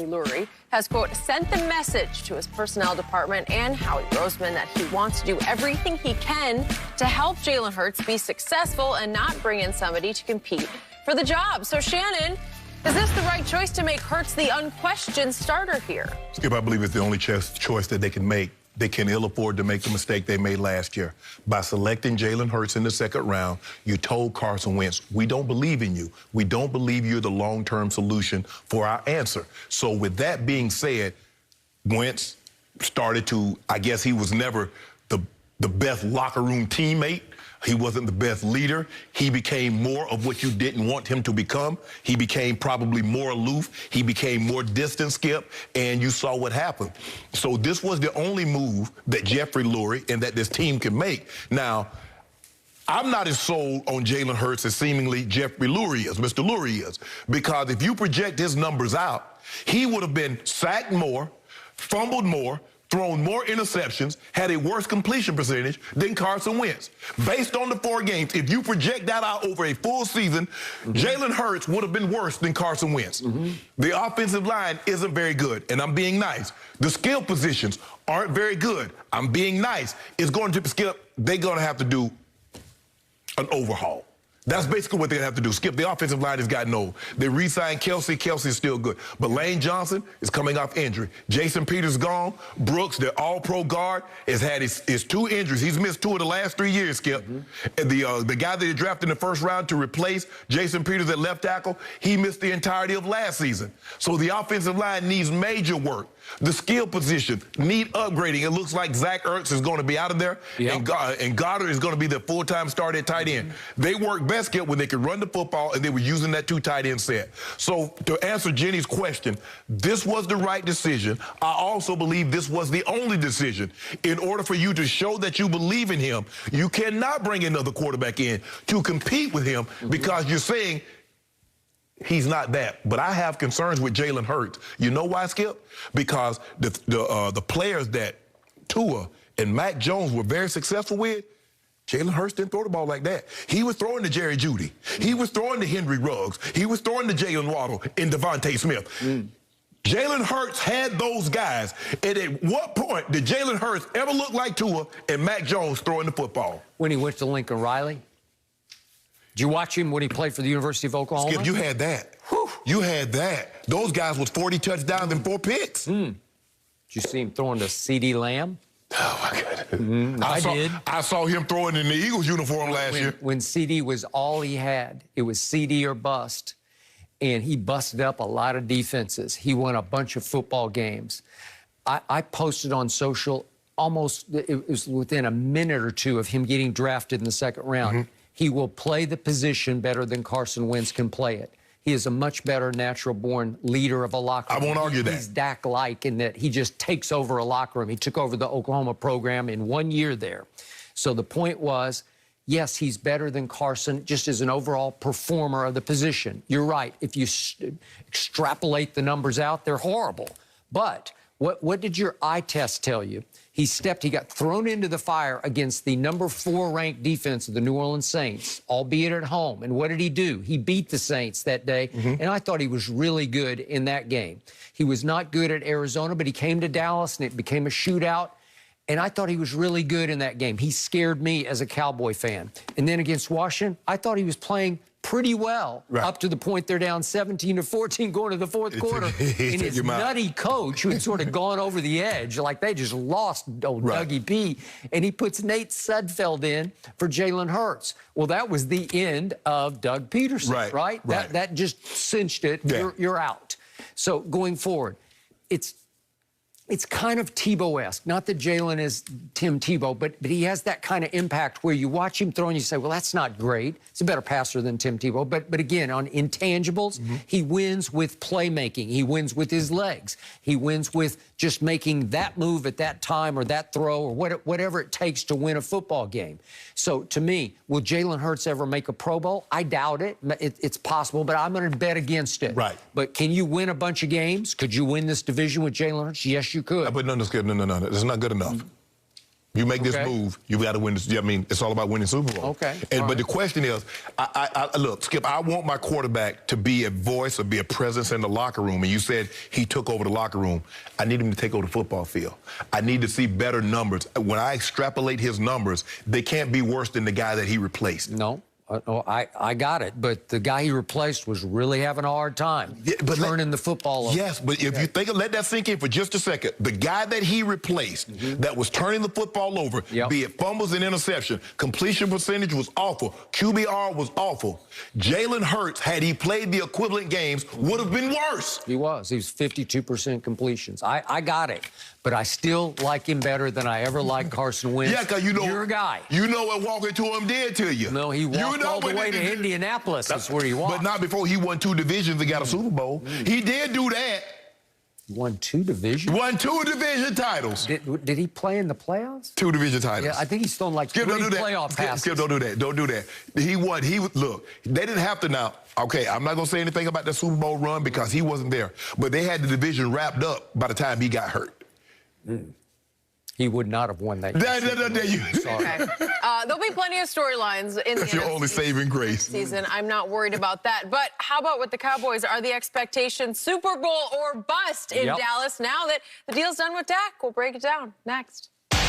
Lurie has, quote, sent the message to his personnel department and Howie Roseman that he wants to do everything he can to help Jalen Hurts be successful and not bring in somebody to compete for the job. So, Shannon, is this the right choice to make Hurts the unquestioned starter here? Skip, I believe it's the only choice that they can make. They can ill afford to make the mistake they made last year. By selecting Jalen Hurts in the second round, you told Carson Wentz, we don't believe in you. We don't believe you're the long-term solution for our answer. So with that being said, Wentz started to, I guess he was never the best locker room teammate. He wasn't the best leader. He became more of what you didn't want him to become. He became probably more aloof. He became more distant, Skip, and you saw what happened. So this was the only move that Jeffrey Lurie and that this team can make. Now, I'm not as sold on Jalen Hurts as seemingly Jeffrey Lurie is, Mr. Lurie is, because if you project his numbers out, he would have been sacked more, fumbled more, thrown more interceptions, had a worse completion percentage than Carson Wentz. Based on the 4 games, if you project that out over a full season, Jalen Hurts would have been worse than Carson Wentz. The offensive line isn't very good, and I'm being nice. The skill positions aren't very good. I'm being nice. It's going to, Skip, they're going to have to do an overhaul. That's basically what they have to do. Skip, the offensive line has gotten old. They re-signed Kelsey. Kelsey's still good. But Lane Johnson is coming off injury. Jason Peters gone. Brooks, their all-pro guard, has had his 2 injuries. He's missed 2 of the last 3 years, Skip. And the guy that they drafted in the first round to replace Jason Peters at left tackle, he missed the entirety of last season. So the offensive line needs major work. The skill position need upgrading. It looks like Zach Ertz is going to be out of there, and Goddard is going to be the full-time starter at tight end. They work best, Skip, when they could run the football, and they were using that 2 tight end set. So to answer Jenny's question, this was the right decision. I also believe this was the only decision. In order for you to show that you believe in him, you cannot bring another quarterback in to compete with him because you're saying he's not that. But I have concerns with Jalen Hurts. You know why, Skip? Because the players that Tua and Mac Jones were very successful with, Jalen Hurts didn't throw the ball like that. He was throwing to Jerry Jeudy. He was throwing to Henry Ruggs. He was throwing to Jalen Waddle and Devontae Smith. Jalen Hurts had those guys. And at what point did Jalen Hurts ever look like Tua and Mac Jones throwing the football? When he went to Lincoln Riley. Did you watch him when he played for the University of Oklahoma? Skip, you had that. Whew. You had that. Those guys was 40 touchdowns and 4 picks. Did you see him throwing to CeeDee Lamb? Oh, my God. I saw him throwing in the Eagles uniform last year. When CeeDee was all he had, it was CeeDee or bust. And he busted up a lot of defenses. He won a bunch of football games. I posted on social it was within a minute or 2 of him getting drafted in the second round. He will play the position better than Carson Wentz can play it. He is a much better natural-born leader of a locker room. I won't argue that. He's Dak-like in that he just takes over a locker room. He took over the Oklahoma program in 1 year there. So the point was, yes, he's better than Carson just as an overall performer of the position. You're right. If you extrapolate the numbers out, they're horrible. But what did your eye test tell you? He got thrown into the fire against the number 4 ranked defense of the New Orleans Saints, albeit at home. And what did he do? He beat the Saints that day, and I thought he was really good in that game. He was not good at Arizona, but he came to Dallas, and it became a shootout, and I thought he was really good in that game. He scared me as a Cowboy fan. And then against Washington, I thought he was playing pretty well up to the point they're down 17-14 going to the 4th quarter. And his nutty coach, who had sort of gone over the edge, like they just lost old Dougie P, and he puts Nate Sudfeld in for Jalen Hurts. Well, that was the end of Doug Peterson, right? That just cinched it. You're out. So going forward, it's kind of Tebow-esque. Not that Jalen is Tim Tebow, but he has that kind of impact where you watch him throw and you say, well, that's not great. He's a better passer than Tim Tebow. But again, on intangibles, he wins with playmaking. He wins with his legs. He wins with just making that move at that time or that throw or whatever it takes to win a football game. So to me, will Jalen Hurts ever make a Pro Bowl? I doubt it. It's possible, but I'm going to bet against it. But can you win a bunch of games? Could you win this division with Jalen Hurts? Yes, you could. But no, that's not good enough. You make this Okay. move, you got to win this. I mean, it's all about winning Super Bowl. Okay. But the question is, look, Skip, I want my quarterback to be a voice or be a presence in the locker room. And you said he took over the locker room. I need him to take over the football field. I need to see better numbers. When I extrapolate his numbers, they can't be worse than the guy that he replaced. No. I got it, but the guy he replaced was really having a hard time turning the football over. Yes, but if you think, let that sink in for just a second. The guy that he replaced that was turning the football over, be it fumbles and interception, completion percentage was awful, QBR was awful. Jalen Hurts, had he played the equivalent games, would have been worse. He was 52% completions. I got it, but I still like him better than I ever liked Carson Wentz. Yeah, because you know, you're a guy. You know what walking to him did to you. No, he walked all the way to Indianapolis. That's where he walked. But not before he won 2 divisions and got a Super Bowl. He did do that. Won 2 divisions? Won 2 division titles. Did he play in the playoffs? 2 division titles. Yeah, I think he's thrown like Skip, 3 don't do that. playoff passes. Skip, don't do that. Don't do that. He won. Look, they didn't have to now. Okay, I'm not going to say anything about the Super Bowl run because he wasn't there. But they had the division wrapped up by the time he got hurt. He would not have won that. Sorry. There'll be plenty of storylines in That's the your only saving grace. season. I'm not worried about that. But how about with the Cowboys? Are the expectations Super Bowl or bust in Dallas now that the deal's done with Dak? We'll break it down next. No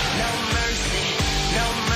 mercy, no mercy.